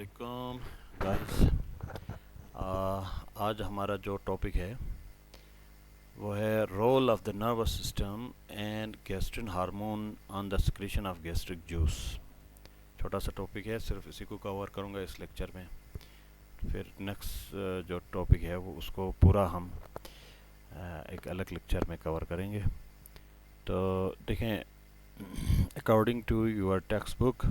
अस्सलामुअलैकुम गाइस। आज हमारा जो टॉपिक है वो है role of the nervous system and gastrin hormone on the secretion of gastric juice. छोटा सा टॉपिक है, सिर्फ इसी को कवर करूँगा इस लेक्चर में। फिर नेक्स्ट जो टॉपिक है वो उसको पूरा हम एक अलग लेक्चर में कवर करेंगे। तो देखें, according to your textbook,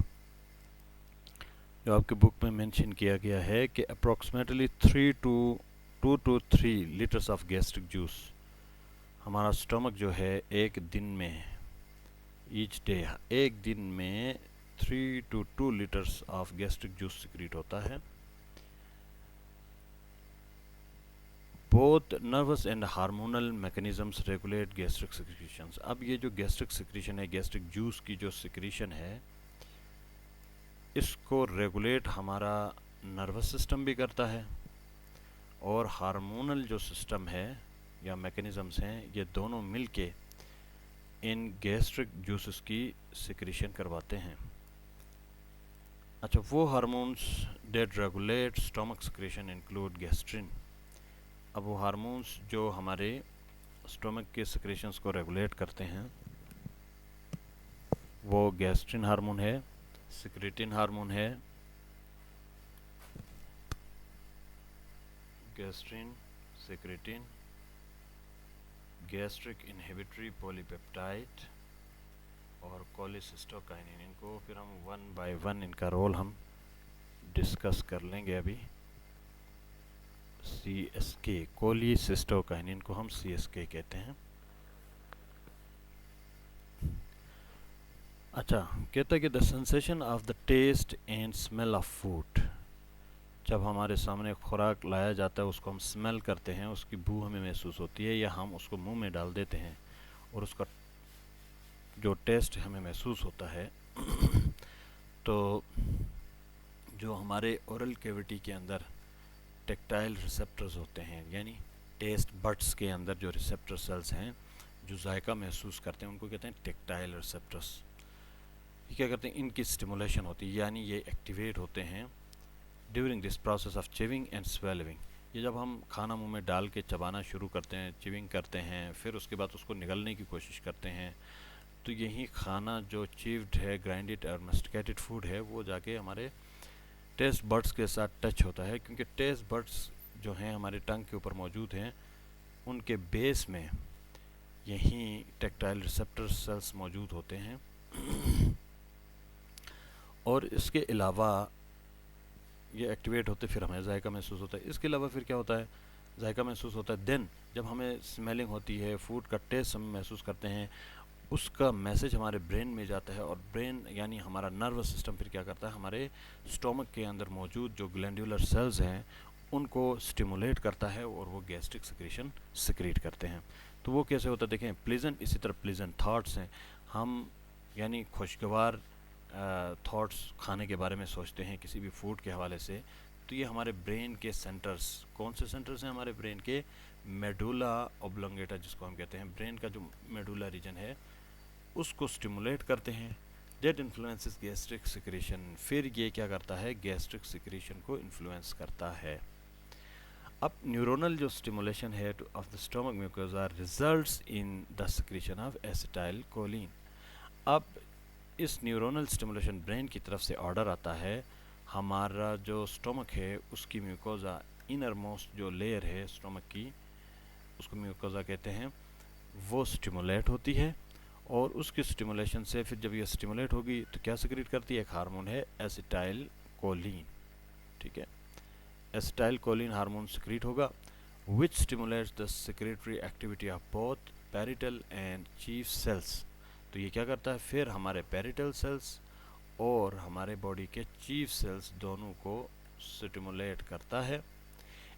जो आपके बुक में मेंशन किया गया है कि approximately 2 to 3 litres of gastric juice हमारा स्टमक जो है एक दिन में, ईच डे, एक दिन में 3 to 2 litres of gastric juice secrete होता है। Both nervous and hormonal mechanisms regulate gastric secretions. अब ये जो गैस्ट्रिक सिक्रीशन है, गैस्ट्रिक जूस की जो सिक्रीशन है, इसको रेगुलेट हमारा नर्वस सिस्टम भी करता है और हार्मोनल जो सिस्टम है या मैकेनिज़म्स हैं, ये दोनों मिलके इन गैस्ट्रिक जूसेस की सिक्रीशन करवाते हैं। अच्छा, वो hormones that regulate stomach secretion include gastrin. अब वो हार्मोन्स जो हमारे स्टमक के सिक्रीशंस को रेगुलेट करते हैं वो गैस्ट्रिन हार्मोन है, सिक्रेटिन हार्मोन है, gastrin, secretin, gastric inhibitory polypeptide और कोलिसिस्टोकाइनिन। इनको फिर हम वन बाय वन इनका रोल हम डिस्कस कर लेंगे अभी। CSK, कोलिसिस्टोकाइनिन को हम CSK कहते हैं। अच्छा, कहता है कि the sensation of the taste and smell of food, जब हमारे सामने खुराक लाया जाता है उसको हम स्मेल करते हैं, उसकी बू हमें महसूस होती है या हम उसको मुंह में डाल देते हैं और उसका जो टेस्ट हमें महसूस होता है तो जो हमारे ओरल कैविटी के अंदर टेक्टाइल रिसेप्टर्स होते हैं, यानी टेस्ट बड्स के अंदर जो रिसेप्टर सेल्स हैं जो जायका महसूस करते हैं, उनको कहते हैं टेक्टाइल रिसेप्टर्स। ये क्या करते हैं, इनकी स्टिमुलेशन होती है, यानी ये एक्टिवेट होते हैं during this process of chewing and स्वेलविंग। ये जब हम खाना मुंह में डाल के चबाना शुरू करते हैं, चिविंग करते हैं, फिर उसके बाद उसको निगलने की कोशिश करते हैं, तो यही खाना जो चिव्ड है, ग्राइंडेड और मस्टिकेटेड फूड है, वो जाके हमारे टेस्ट बड्स के साथ टच होता है। क्योंकि टेस्ट बड्स जो हैं हमारे टंग के ऊपर मौजूद हैं, उनके बेस में यही टेक्टाइल रिसेप्टर सेल्स मौजूद होते हैं और इसके अलावा ये एक्टिवेट होते फिर हमें जायका महसूस होता है। इसके अलावा फिर क्या होता है, जायका महसूस होता है, देन जब हमें स्मेलिंग होती है, फूड का टेस्ट हम महसूस करते हैं, उसका मैसेज हमारे ब्रेन में जाता है और ब्रेन यानी हमारा नर्वस सिस्टम फिर क्या करता है, हमारे स्टोमक के अंदर मौजूद जो ग्लैंडुलर सेल्स हैं उनको स्टिमुलेट करता है और वो गैस्ट्रिक सिक्रीशन सिक्रीट करते हैं। तो वो कैसे होता है, देखें, प्लीजेंट, इसी तरह प्लीजेंट थाट्स हैं, हम यानी खुशगवार थॉट्स खाने के बारे में सोचते हैं किसी भी फूड के हवाले से, तो ये हमारे ब्रेन के सेंटर्स, कौन से सेंटर्स हैं हमारे ब्रेन के, मेडुला ऑब्लोंगेटा जिसको हम कहते हैं, ब्रेन का जो मेडुला रीजन है उसको स्टिमुलेट करते हैं। दैट इन्फ्लुएंसेस गैस्ट्रिक सिक्रीशन, फिर ये क्या करता है, गैस्ट्रिक सिक्रीशन को इन्फ्लुएंस करता है। अब न्यूरोनल जो स्टिमुलेशन है of the stomach mucosa results in the secretion of acetyl choline. अब इस न्यूरोनल स्टिमुलेशन ब्रेन की तरफ से ऑर्डर आता है, हमारा जो स्टमक है उसकी म्यूकोसा, इनर मोस्ट जो लेयर है स्टमक की, उसको म्यूकोसा कहते हैं, वो स्टिमुलेट होती है और उसकी स्टिमुलेशन से फिर जब ये स्टिमुलेट होगी तो क्या सिक्रीट करती है, एक हार्मोन है एसिटाइल कोलिन। ठीक है, एसिटाइल कोलिन हार्मोन सिक्रीट होगा which stimulates the secretory activity of both parietal and chief cells. तो ये क्या करता है, फिर हमारे पैरिटल सेल्स और हमारे बॉडी के चीफ सेल्स दोनों को स्टिमुलेट करता है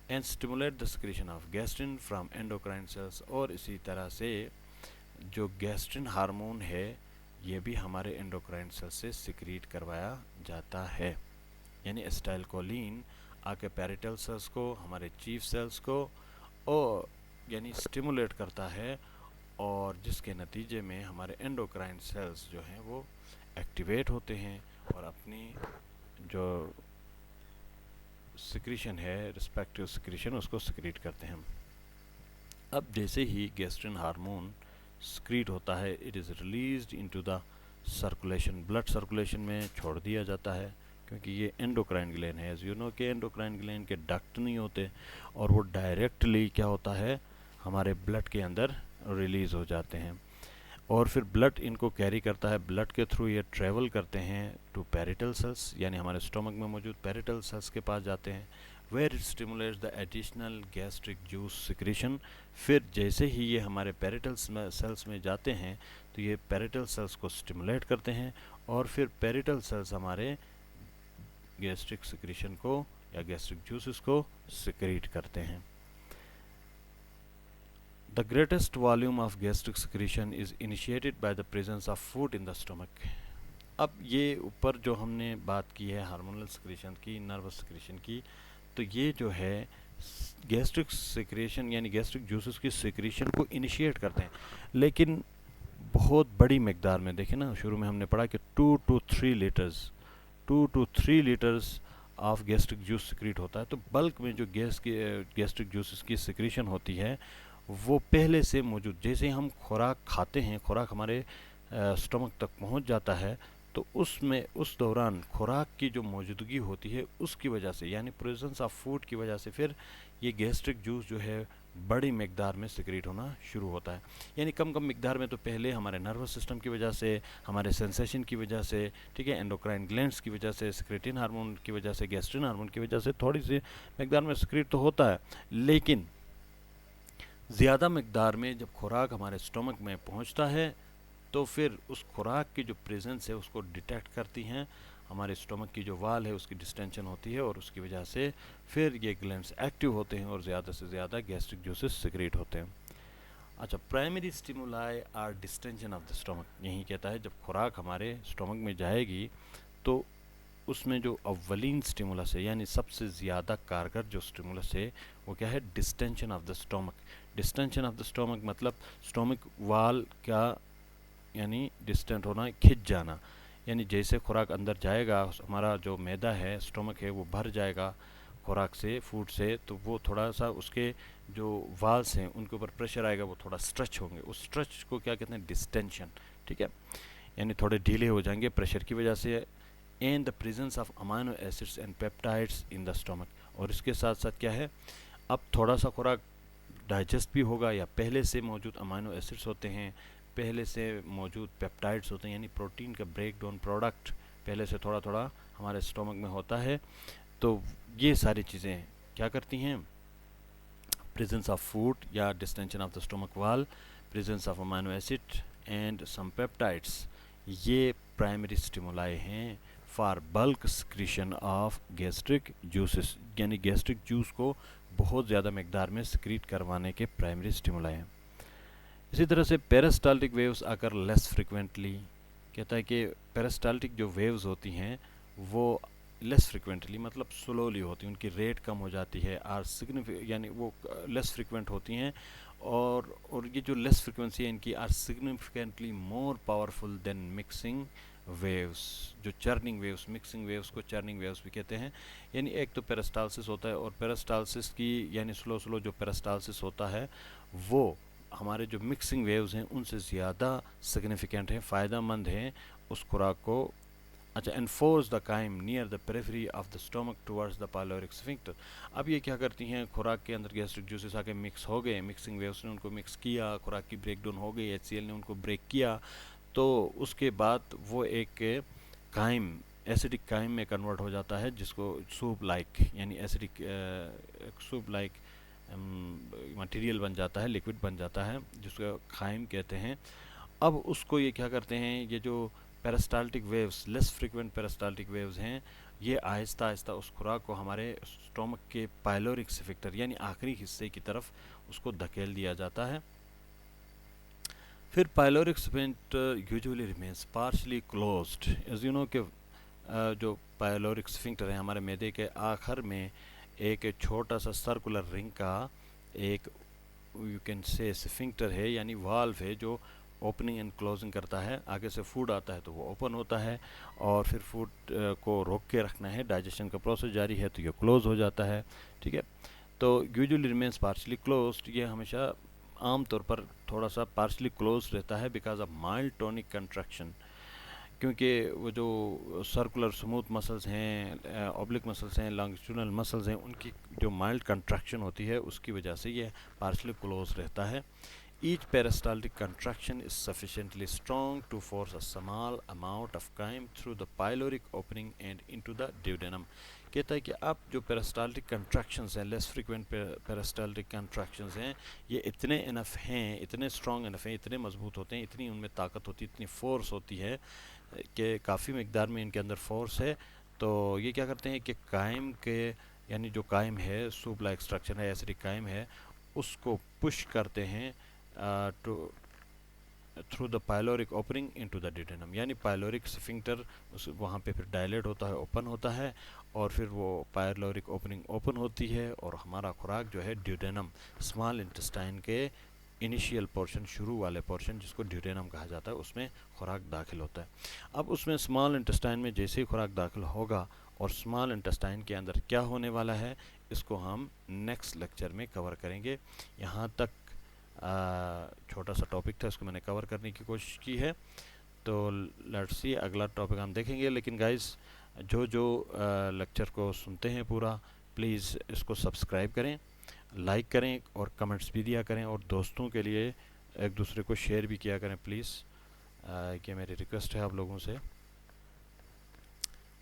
and stimulate the secretion of gastrin from endocrine cells. और इसी तरह से जो गैस्ट्रिन हार्मोन है ये भी हमारे एंडोक्राइन सेल्स से सिक्रीट करवाया जाता है, यानी एसिटाइल कोलिन आके पैरिटल सेल्स को, हमारे चीफ सेल्स को और यानी स्टिमुलेट करता है और जिसके नतीजे में हमारे एंडोक्राइन सेल्स जो हैं वो एक्टिवेट होते हैं और अपनी जो सिक्रीशन है, रिस्पेक्टिव सिक्रीशन, उसको सिक्रीट करते हैं हम। अब जैसे ही गैस्ट्रिन हार्मोन सिक्रीट होता है, it is released into the circulation, blood circulation में छोड़ दिया जाता है, क्योंकि ये एंडोक्राइन ग्लैंड है। एज यू नो कि एंडोक्राइन ग्लैंड के डक्ट नहीं होते और वो डायरेक्टली क्या होता है हमारे ब्लड के अंदर रिलीज़ हो जाते हैं, और फिर ब्लड इनको कैरी करता है, ब्लड के थ्रू ये ट्रेवल करते हैं टू पैरिटल सेल्स, यानी हमारे स्टोमक में मौजूद पैरिटल सेल्स के पास जाते हैं, where it stimulates the additional gastric juice secretion. फिर जैसे ही ये हमारे पैरिटल सेल्स में जाते हैं तो ये पैरिटल सेल्स को स्टिमुलेट करते हैं, और फिर पैरिटल सेल्स हमारे गैस्ट्रिक सिक्रीशन को या गैस्ट्रिक जूसेस को सिक्रीट करते हैं। The greatest volume of gastric secretion is initiated by the presence of food in the stomach. अब ये ऊपर जो हमने बात की है हार्मोनल सिक्रेशन की, नर्वस सिक्रेशन की, तो ये जो है गैस्ट्रिक सिक्रेशन यानी गैस्ट्रिक जूसेस की सिक्रेशन को इनिशिएट करते हैं, लेकिन बहुत बड़ी मकदार में। देखें ना, शुरू में हमने पढ़ा कि 2 to 3 litres of gastric juice secrete होता है। तो बल्क में जो गैस्ट्रिक जूसेस की सिक्रेशन होती है वो पहले से मौजूद, जैसे हम खुराक खाते हैं, खुराक हमारे स्टमक तक पहुंच जाता है, तो उसमें उस दौरान खुराक की जो मौजूदगी होती है उसकी वजह से, यानी प्रेजेंस ऑफ फूड की वजह से, फिर ये गैस्ट्रिक जूस जो है बड़ी मकदार में सिक्रीट होना शुरू होता है। यानी कम कम मकदार में तो पहले हमारे नर्वस सिस्टम की वजह से, हमारे सेंसेशन की वजह से, ठीक है, एंडोक्राइन ग्लैंड्स की वजह से, सिक्रेटिन हार्मोन की वजह से, गैस्ट्रिन हार्मोन की वजह से थोड़ी सी मकदार में सिक्रीट तो होता है, लेकिन ज़्यादा मकदार में जब खुराक हमारे स्टमक में पहुंचता है तो फिर उस खुराक की जो प्रेजेंस है उसको डिटेक्ट करती हैं हमारे स्टमक की जो वाल है, उसकी डिस्टेंशन होती है, और उसकी वजह से फिर ये ग्लैंड्स एक्टिव होते हैं और ज़्यादा से ज़्यादा गैस्ट्रिक जूसेस सिक्रीट होते हैं। अच्छा, primary stimuli are distension of the stomach, यही कहता है जब खुराक हमारे स्टमक में जाएगी तो उसमें जो अव्वलीन स्टिमुलस है, यानी सबसे ज़्यादा कारगर जो स्टिमुलस है वो क्या है, distension of the stomach. Distension of the stomach मतलब स्टमक वाल का यानी डिस्टेंट होना, खिंच जाना, यानी जैसे खुराक अंदर जाएगा हमारा जो मैदा है, स्टमक है, वो भर जाएगा खुराक से, फूड से, तो वो थोड़ा सा उसके जो वाल्स हैं उनके ऊपर प्रेशर आएगा, वो थोड़ा स्ट्रेच होंगे, उस स्ट्रेच को क्या कहते हैं, डिस्टेंशन, ठीक है, यानी थोड़े ढीले हो जाएंगे प्रेशर की वजह से। And the presence of amino acids and peptides in the stomach, और इसके साथ साथ क्या है, अब थोड़ा सा खुराक डाइजेस्ट भी होगा, या पहले से मौजूद अमाइनो एसिड्स होते हैं, पहले से मौजूद पेप्टाइड्स होते हैं, यानी प्रोटीन का ब्रेक डाउन प्रोडक्ट पहले से थोड़ा थोड़ा हमारे स्टमक में होता है। तो ये सारी चीज़ें क्या करती हैं, प्रेजेंस ऑफ फूड या distension of the stomach wall, presence of amino acid and some peptides, ये प्राइमरी स्टिमुलाई हैं for bulk secretion of gastric juices, यानी गैस्ट्रिक जूस को बहुत ज़्यादा मकदार में सिक्रीट करवाने के प्राइमरी स्टिमुलाई हैं। इसी तरह से पेरिस्टाल्टिक वेव्स आकर लेस फ्रिक्वेंटली, कहता है कि पेरिस्टाल्टिक जो वेव्स होती हैं वो लेस फ्रिक्वेंटली मतलब स्लोली होती हैं, उनकी रेट कम हो जाती है, और यानी वो लेस फ्रिक्वेंट होती हैं, और ये जो लेस फ्रिक्वेंसी है इनकी are significantly more powerful than mixing waves, जो चर्निंग वेव्स, मिक्सिंग वेव्स को चर्निंग वेव्स भी कहते हैं। यानी एक तो पेरिस्टाल्सिस होता है, और पेरिस्टाल्सिस की यानी स्लो स्लो जो पेरिस्टाल्सिस होता है वो हमारे जो मिक्सिंग वेव्स हैं उनसे ज़्यादा सिग्निफिकेंट है, फ़ायदेमंद हैं उस खुराक को। अच्छा, enforce the chyme near the periphery of the stomach towards the pyloric sphincter. अब ये क्या करती हैं, खुराक के अंदर गैस्ट्रिक जूसेस आके मिक्स हो गए, मिक्सिंग वेव्स ने उनको मिक्स किया, खुराक की ब्रेक डाउन हो गई, HCl ने उनको ब्रेक किया, तो उसके बाद वो एक काइम, एसिडिक काइम में कन्वर्ट हो जाता है, जिसको सूप लाइक यानी एसिडिक सूप लाइक मटेरियल बन जाता है, लिक्विड बन जाता है, जिसको काइम कहते हैं। अब उसको ये क्या करते हैं, ये जो peristaltic waves, less frequent peristaltic waves हैं, ये आहिस्ता आहिस्ता उस खुराक को हमारे स्टोमक के पाइलोरिक स्फिंक्टर यानी आखिरी हिस्से की तरफ उसको धकेल दिया जाता है। फिर pyloric sphincter usually remains partially closed. As you know कि जो पाइलोरिक स्फिंक्टर है हमारे मैदे के आखिर में एक छोटा सा सर्कुलर रिंग का एक यू कैन से स्फिंक्टर है, यानी वाल्व है, जो ओपनिंग एंड क्लोजिंग करता है। आगे से फूड आता है तो वो ओपन होता है, और फिर फूड को रोक के रखना है, डाइजेशन का प्रोसेस जारी है तो ये क्लोज हो जाता है। ठीक है, तो यूजुअली रिमेन्स पार्शली क्लोज्ड, ये हमेशा आम तौर पर थोड़ा सा पार्शली क्लोज रहता है because of mild tonic contraction, क्योंकि वो जो सर्कुलर स्मूथ मसल्स हैं, ऑब्लिक मसल्स हैं, लॉन्गिट्यूडनल मसल्स हैं, उनकी जो माइल्ड कंट्रैक्शन होती है उसकी वजह से ये पार्शली क्लोज रहता है। Each peristaltic contraction is sufficiently strong to force a small amount of chyme through the pyloric opening and into the duodenum। कहता है कि आप जो पेरिस्टाल्टिक कंट्रैक्शंस हैं, लेस फ्रीक्वेंट पेरिस्टाल्टिक कंट्रैक्शंस हैं, ये इतने इनफ हैं, इतने स्ट्रॉन्ग इनफ हैं, इतने मजबूत होते हैं, इतनी उनमें ताकत होती है, इतनी फोर्स होती है कि काफ़ी मकदार में इनके अंदर फोर्स है। तो ये क्या करते हैं कि कायम के, यानी जो कायम है, सूप लाइक स्ट्रक्चर है, एसिडिक कायम है, उसको पुश करते हैं to through the pyloric opening into the duodenum, यानी पायलोरिक स्फिंक्टर उस वहाँ पे फिर डायलेट होता है, ओपन होता है, और फिर वो पायलोरिक ओपनिंग ओपन होती है और हमारा खुराक जो है ड्यूडेनम, स्मॉल इंटेस्टाइन के इनिशियल पोर्शन, शुरू वाले पोर्शन जिसको ड्यूडेनम कहा जाता है, उसमें खुराक दाखिल होता है। अब उसमें स्मॉल इंटेस्टाइन में जैसे ही खुराक दाखिल होगा और स्मॉल इंटेस्टाइन के अंदर क्या होने वाला है, इसको हम नेक्स्ट लेक्चर में कवर करेंगे। यहाँ तक छोटा सा टॉपिक था, इसको मैंने कवर करने की कोशिश की है। तो लेट्स सी अगला टॉपिक हम देखेंगे। लेकिन गाइस, जो जो लेक्चर को सुनते हैं पूरा, प्लीज़ इसको सब्सक्राइब करें, लाइक करें और कमेंट्स भी दिया करें, और दोस्तों के लिए एक दूसरे को शेयर भी किया करें प्लीज़, कि मेरी रिक्वेस्ट है आप लोगों से।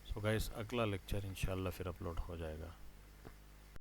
सो गाइस, अगला लेक्चर इंशाल्लाह फिर अपलोड हो जाएगा।